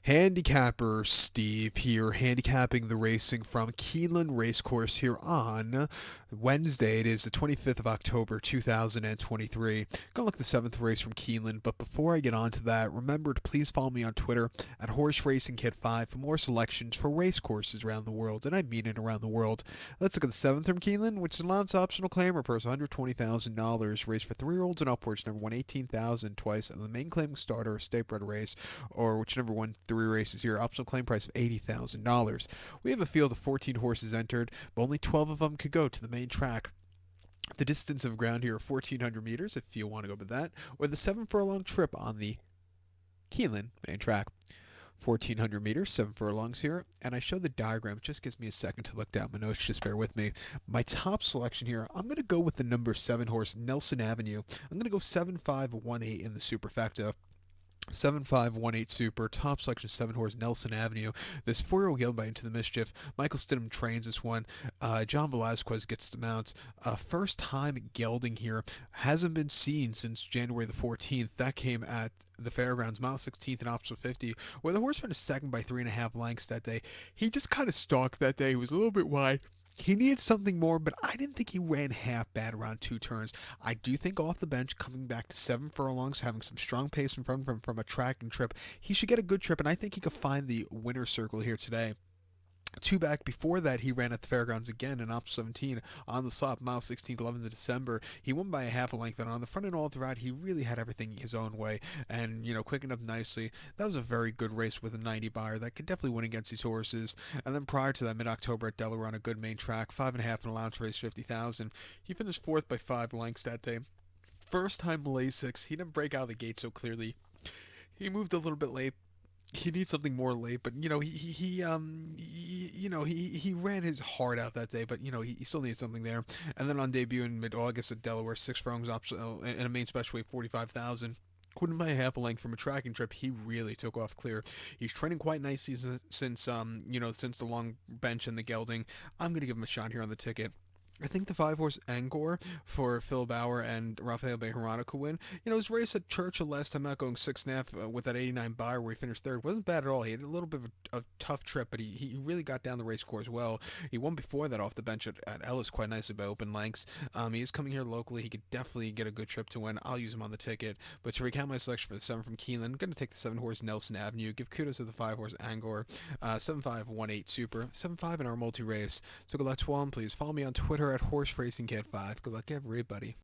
Handicapper Steve here, handicapping the racing from Keeneland Racecourse here on Wednesday. It is the 25th of October, 2023. Gonna look at the seventh race from Keeneland, but before I get on to that, remember to please follow me on Twitter at Horse Racing Kid 5 for more selections for race courses around the world, and I mean it around the world. Let's look at the seventh from Keeneland, which is an allowance optional claimer, purse $120,000, race for 3-year-olds and upwards, number won 18,000 twice, and the main claiming starter, a state bred race, or whichever won 3 races here. Optional claim price of $80,000. We have a field of 14 horses entered, but only 12 of them could go to the main track. The distance of ground here, 1,400 meters, if you want to go with that, or the 7 furlong trip on the Keeneland main track. 1,400 meters, 7 furlongs here, and I show the diagram. It just gives me a second to look down my notes. Just bear with me. My top selection here, I'm going to go with the number 7 horse, Nelson Avenue. I'm going to go 7-5-1-8 in the superfecta. 7-5-1-8 super, top selection 7 horse Nelson Avenue. This 4-year-old gelded by Into the Mischief. Michael Stidham trains this one. John Velazquez gets the mount. First time gelding here. Hasn't been seen since January the 14th. That came at the fairgrounds, mile 16th and optional 50, where the horse finished second by 3.5 lengths that day. He just kind of stalked that day. He was a little bit wide. He needed something more, but I didn't think he ran half bad around 2 turns. I do think off the bench, coming back to 7 furlongs, having some strong pace in front of him from a tracking trip, he should get a good trip, and I think he could find the winner's circle here today. 2 back before that, he ran at the fairgrounds again in option 17 on the slop, mile 16th, 11th of December. He won by a half a length, and on the front and all throughout, he really had everything his own way, and quickened up nicely. That was a very good race with a 90 buyer that could definitely win against these horses. And then prior to that, mid-October at Delaware on a good main track, 5.5 and allowance race 50,000. He finished fourth by 5 lengths that day. First time Lasix, he didn't break out of the gate so clearly. He moved a little bit late. He needs something more late, but he ran his heart out that day, but he still needs something there. And then on debut in mid-August at Delaware, 6 furlongs optional in a main special weight 45,000. Couldn't by a half a length from a tracking trip. He really took off clear. He's training quite nicely since the long bench and the gelding. I'm gonna give him a shot here on the ticket. I think the 5 horse Angor for Phil Bauer and Rafael Bejarano could win. His race at Churchill last time out, going 6.5 with that 89 buyer where he finished third, wasn't bad at all. He had a little bit of a tough trip, but he really got down the race course well. He won before that off the bench at Ellis quite nicely by open lengths. He is coming here locally. He could definitely get a good trip to win. I'll use him on the ticket. But to recount my selection for the 7 from Keeneland, I'm going to take the 7 horse Nelson Avenue. Give kudos to the 5 horse Angor. 7-5-1-8 super. 7-5 in our multi race. So good luck to all, and please follow me on Twitter at Horse Racing Cat 5. Good luck, everybody.